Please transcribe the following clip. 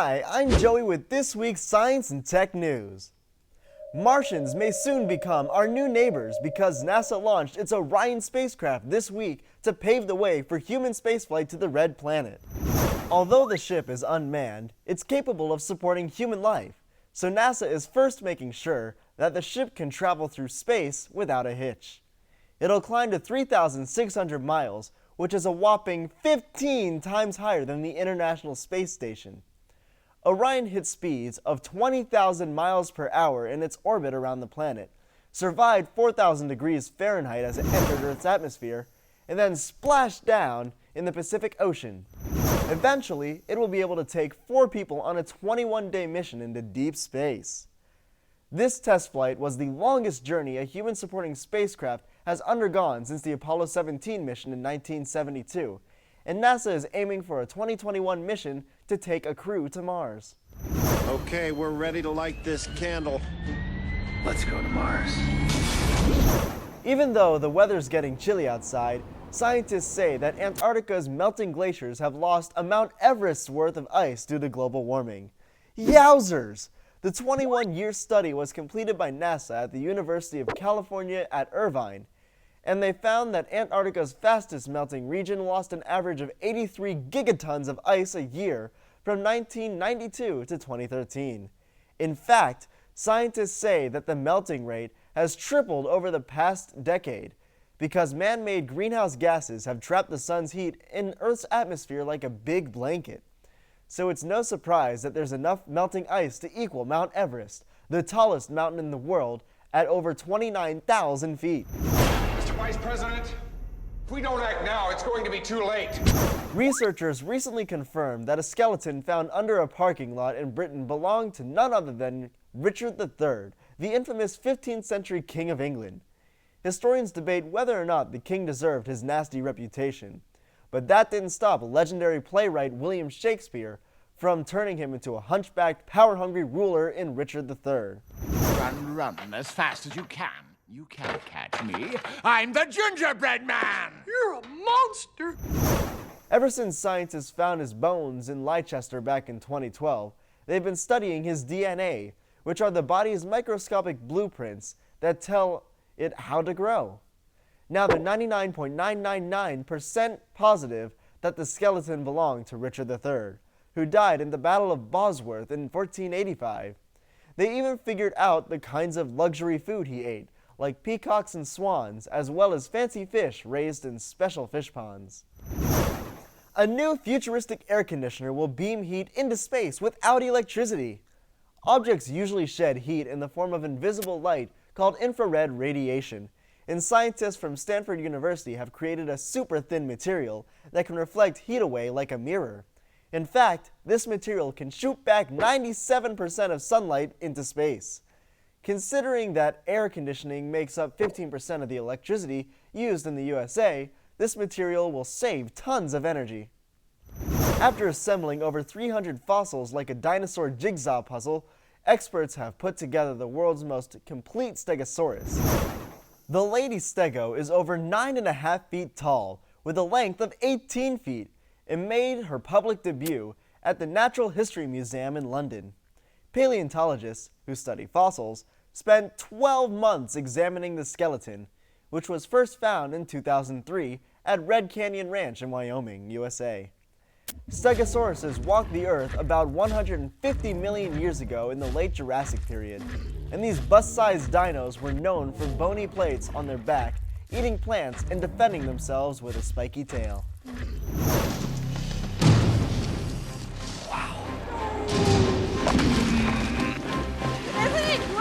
Hi, I'm Joey with this week's Science and Tech News. Martians may soon become our new neighbors because NASA launched its Orion spacecraft this week to pave the way for human spaceflight to the Red Planet. Although the ship is unmanned, it's capable of supporting human life, so NASA is first making sure that the ship can travel through space without a hitch. It'll climb to 3,600 miles, which is a whopping 15 times higher than the International Space Station. Orion hit speeds of 20,000 miles per hour in its orbit around the planet, survived 4,000 degrees Fahrenheit as it entered Earth's atmosphere, and then splashed down in the Pacific Ocean. Eventually, it will be able to take 4 people on a 21-day mission into deep space. This test flight was the longest journey a human-supporting spacecraft has undergone since the Apollo 17 mission in 1972, and NASA is aiming for a 2021 mission to take a crew to Mars. Okay, we're ready to light this candle. Let's go to Mars. Even though the weather's getting chilly outside, scientists say that Antarctica's melting glaciers have lost a Mount Everest's worth of ice due to global warming. Yowzers! The 21-year study was completed by NASA at the University of California at Irvine, and they found that Antarctica's fastest melting region lost an average of 83 gigatons of ice a year from 1992 to 2013. In fact, scientists say that the melting rate has tripled over the past decade because man-made greenhouse gases have trapped the sun's heat in Earth's atmosphere like a big blanket. So it's no surprise that there's enough melting ice to equal Mount Everest, the tallest mountain in the world, at over 29,000 feet. Mr. Vice President, if we don't act now, it's going to be too late. Researchers recently confirmed that a skeleton found under a parking lot in Britain belonged to none other than Richard III, the infamous 15th century King of England. Historians debate whether or not the king deserved his nasty reputation, but that didn't stop legendary playwright William Shakespeare from turning him into a hunchbacked, power-hungry ruler in Richard III. Run, run as fast as you can. You can't catch me. I'm the gingerbread man! You're a monster! Ever since scientists found his bones in Leicester back in 2012, they've been studying his DNA, which are the body's microscopic blueprints that tell it how to grow. Now they're 99.999% positive that the skeleton belonged to Richard III, who died in the Battle of Bosworth in 1485. They even figured out the kinds of luxury food he ate, like peacocks and swans, as well as fancy fish raised in special fish ponds. A new futuristic air conditioner will beam heat into space without electricity. Objects usually shed heat in the form of invisible light called infrared radiation, and scientists from Stanford University have created a super thin material that can reflect heat away like a mirror. In fact, this material can shoot back 97% of sunlight into space. Considering that air conditioning makes up 15% of the electricity used in the USA, this material will save tons of energy. After assembling over 300 fossils like a dinosaur jigsaw puzzle, experts have put together the world's most complete stegosaurus. The lady stego is over 9.5 feet tall, with a length of 18 feet, and made her public debut at the Natural History Museum in London. Paleontologists, who study fossils, spent 12 months examining the skeleton, which was first found in 2003 at Red Canyon Ranch in Wyoming, USA. Stegosauruses walked the Earth about 150 million years ago in the late Jurassic period, and these bust-sized dinos were known for bony plates on their back, eating plants and defending themselves with a spiky tail.